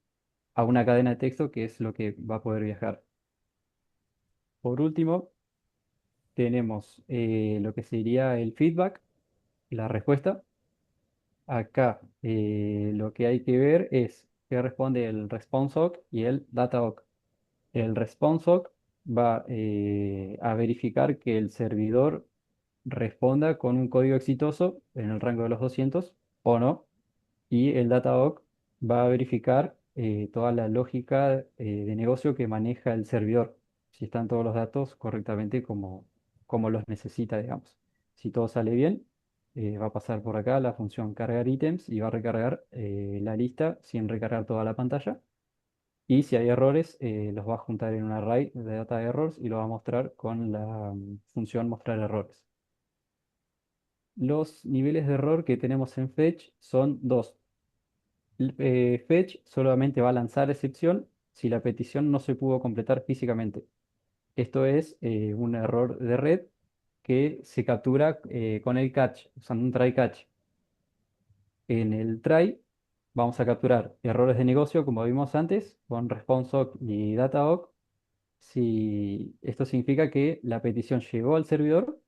a una cadena de texto que es lo que va a poder viajar. Por último, tenemos lo que sería el feedback, la respuesta. Acá lo que hay que ver es qué responde el response y el data. El response va a verificar que el servidor responda con un código exitoso en el rango de los 200 o no. Y el Dataoc va a verificar toda la lógica de negocio que maneja el servidor, si están todos los datos correctamente como los necesita, digamos. Si todo sale bien, va a pasar por acá la función cargar ítems y va a recargar la lista sin recargar toda la pantalla. Y si hay errores, los va a juntar en un array de data errors y lo va a mostrar con la función mostrar errores. Los niveles de error que tenemos en Fetch son dos. Fetch solamente va a lanzar excepción si la petición no se pudo completar físicamente. Esto es un error de red que se captura con el catch, usando un try catch. En el try vamos a capturar errores de negocio, como vimos antes, con responseOc y dataOc. Si esto significa que la petición llegó al servidor,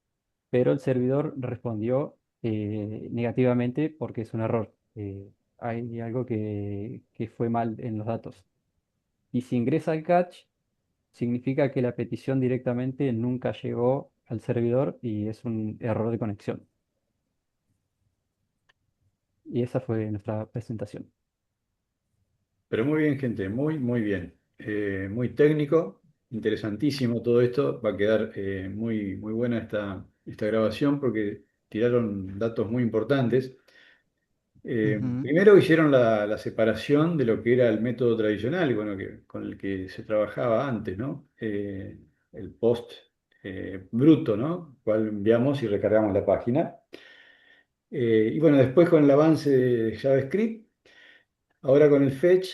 pero el servidor respondió negativamente porque es un error. Hay algo que fue mal en los datos. Y si ingresa al catch, significa que la petición directamente nunca llegó al servidor y es un error de conexión. Y esa fue nuestra presentación. Pero muy bien, gente, muy, muy bien. Muy técnico, interesantísimo todo esto. Va a quedar muy, muy buena esta grabación porque tiraron datos muy importantes. Ujú. Primero hicieron la separación de lo que era el método tradicional, bueno, con el que se trabajaba antes, ¿no? El post bruto, ¿no? Cual enviamos y recargamos la página. Y bueno, después con el avance de JavaScript, ahora con el fetch,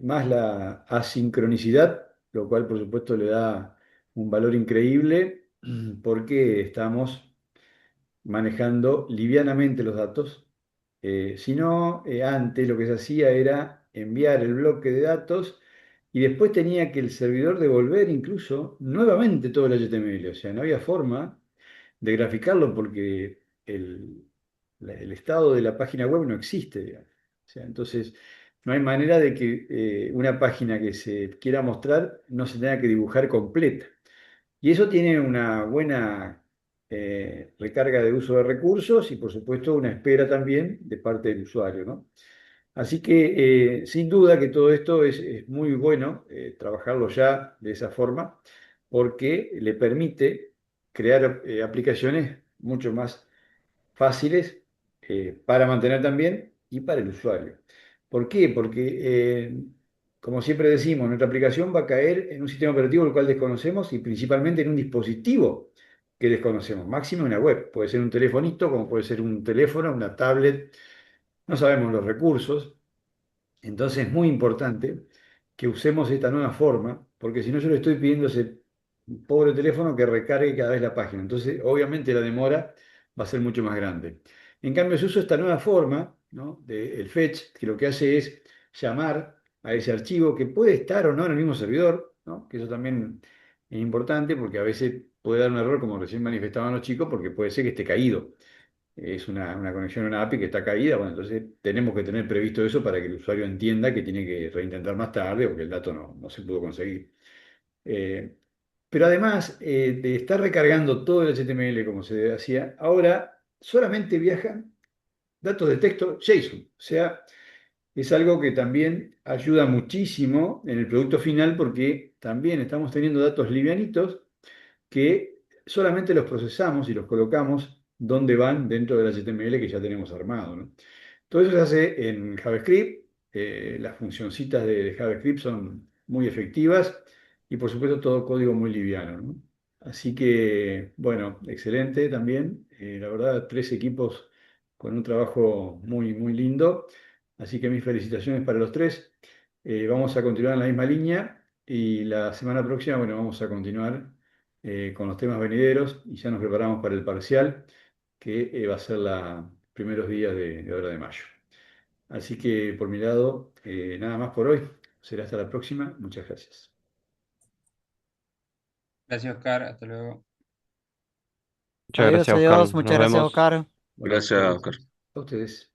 más la asincronicidad, lo cual por supuesto le da un valor increíble porque estamos manejando livianamente los datos. Si no, antes lo que se hacía era enviar el bloque de datos y después tenía que el servidor devolver incluso nuevamente todo el HTML. O sea, no había forma de graficarlo porque el estado de la página web no existe, digamos. O sea, entonces, no hay manera de que una página que se quiera mostrar no se tenga que dibujar completa. Y eso tiene una buena recarga de uso de recursos y por supuesto una espera también de parte del usuario, ¿no? Así que sin duda que todo esto es muy bueno trabajarlo ya de esa forma porque le permite crear aplicaciones mucho más fáciles para mantener también y para el usuario. ¿Por qué? Porque, como siempre decimos, nuestra aplicación va a caer en un sistema operativo el cual desconocemos y principalmente en un dispositivo que desconocemos, máximo una web. Puede ser un telefonito, como puede ser un teléfono, una tablet, no sabemos los recursos. Entonces es muy importante que usemos esta nueva forma, porque si no yo le estoy pidiendo a ese pobre teléfono que recargue cada vez la página. Entonces, obviamente la demora va a ser mucho más grande. En cambio, si uso esta nueva forma, ¿no? del fetch, que lo que hace es llamar a ese archivo que puede estar o no en el mismo servidor, ¿no? Que eso también es importante porque a veces puede dar un error, como recién manifestaban los chicos, porque puede ser que esté caído es una conexión a una API que está caída, bueno, entonces tenemos que tener previsto eso para que el usuario entienda que tiene que reintentar más tarde o que el dato no se pudo conseguir. Eh, pero además de estar recargando todo el HTML como se hacía, ahora solamente viajan datos de texto JSON. O sea, es algo que también ayuda muchísimo en el producto final porque también estamos teniendo datos livianitos que solamente los procesamos y los colocamos donde van dentro del HTML que ya tenemos armado, ¿no? Todo eso se hace en JavaScript. Las funcioncitas de JavaScript son muy efectivas y por supuesto todo código muy liviano, ¿no? Así que, bueno, excelente también. La verdad, tres equipos con un trabajo muy, muy lindo. Así que mis felicitaciones para los tres. Vamos a continuar en la misma línea y la semana próxima, bueno, vamos a continuar con los temas venideros y ya nos preparamos para el parcial que va a ser los primeros días de ahora de mayo. Así que por mi lado, nada más por hoy. Será hasta la próxima. Muchas gracias. Gracias, Oscar. Hasta luego. Muchas Adiós, gracias, Oscar. adiós. Nos Muchas gracias, vemos. Oscar. Bueno, Gracias, Oscar. a ustedes.